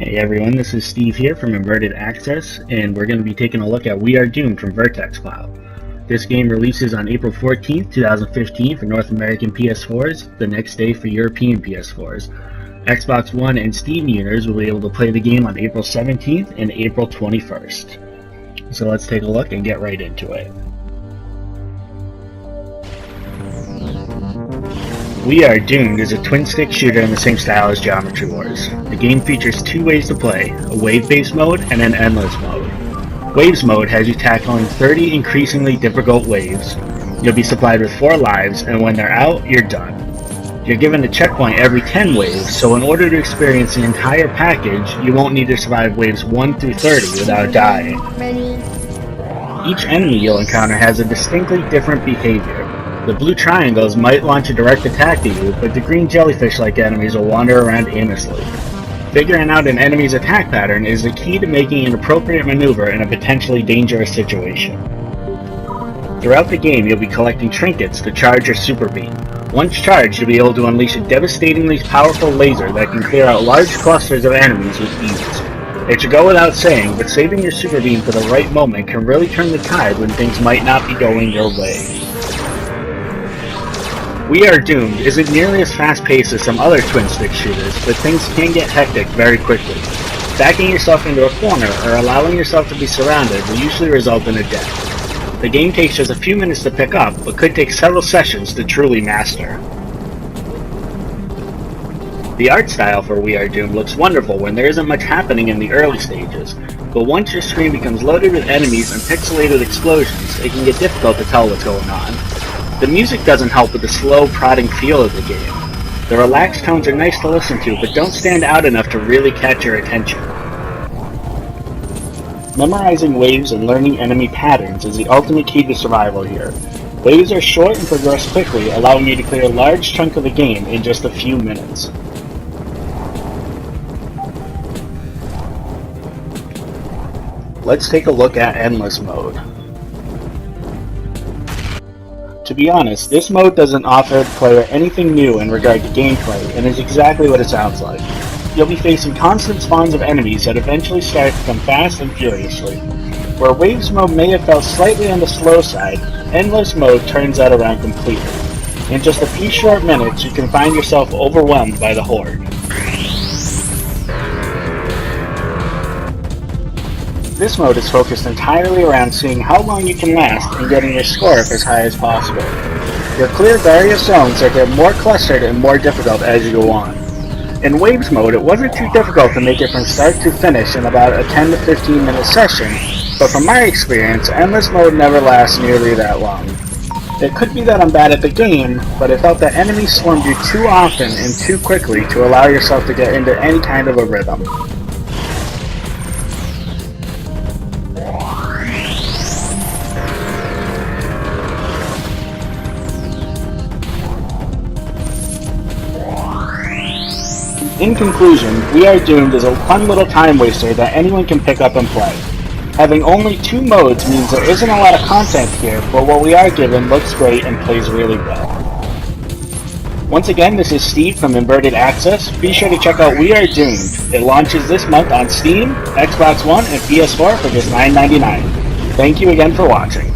Hey everyone, this is Steve here from Inverted Access, and we're going to be taking a look at We Are Doomed from vertexpop. This game releases on April 14th, 2015 for North American PS4s, the next day for European PS4s. Xbox One and Steam users will be able to play the game on April 17th and April 21st. So let's take a look and get right into it. We Are Doomed is a twin-stick shooter in the same style as Geometry Wars. The game features two ways to play, a wave-based mode and an endless mode. Waves mode has you tackling 30 increasingly difficult waves. You'll be supplied with 4 lives, and when they're out, you're done. You're given a checkpoint every 10 waves, so in order to experience the entire package, you won't need to survive waves 1 through 30 without dying. Each enemy you'll encounter has a distinctly different behavior. The blue triangles might launch a direct attack at you, but the green jellyfish-like enemies will wander around aimlessly. Figuring out an enemy's attack pattern is the key to making an appropriate maneuver in a potentially dangerous situation. Throughout the game, you'll be collecting trinkets to charge your super beam. Once charged, you'll be able to unleash a devastatingly powerful laser that can clear out large clusters of enemies with ease. It should go without saying, but saving your super beam for the right moment can really turn the tide when things might not be going your way. We Are Doomed isn't nearly as fast-paced as some other twin-stick shooters, but things can get hectic very quickly. Backing yourself into a corner or allowing yourself to be surrounded will usually result in a death. The game takes just a few minutes to pick up, but could take several sessions to truly master. The art style for We Are Doomed looks wonderful when there isn't much happening in the early stages, but once your screen becomes loaded with enemies and pixelated explosions, it can get difficult to tell what's going on. The music doesn't help with the slow, prodding feel of the game. The relaxed tones are nice to listen to, but don't stand out enough to really catch your attention. Memorizing waves and learning enemy patterns is the ultimate key to survival here. Waves are short and progress quickly, allowing you to clear a large chunk of the game in just a few minutes. Let's take a look at Endless Mode. To be honest, this mode doesn't offer the player anything new in regard to gameplay, and is exactly what it sounds like. You'll be facing constant spawns of enemies that eventually start to come fast and furiously. Where Waves mode may have felt slightly on the slow side, Endless mode turns that around completely. In just a few short minutes, you can find yourself overwhelmed by the horde. This mode is focused entirely around seeing how long you can last and getting your score up as high as possible. You'll clear various zones that get more clustered and more difficult as you go on. In Waves mode, it wasn't too difficult to make it from start to finish in about a 10 to 15 minute session, but from my experience, Endless mode never lasts nearly that long. It could be that I'm bad at the game, but it felt that enemies swarmed you too often and too quickly to allow yourself to get into any kind of a rhythm. In conclusion, We Are Doomed is a fun little time waster that anyone can pick up and play. Having only 2 modes means there isn't a lot of content here, but what we are given looks great and plays really well. Once again, this is Steve from Inverted Access. Be sure to check out We Are Doomed. It launches this month on Steam, Xbox One, and PS4 for just $9.99. Thank you again for watching.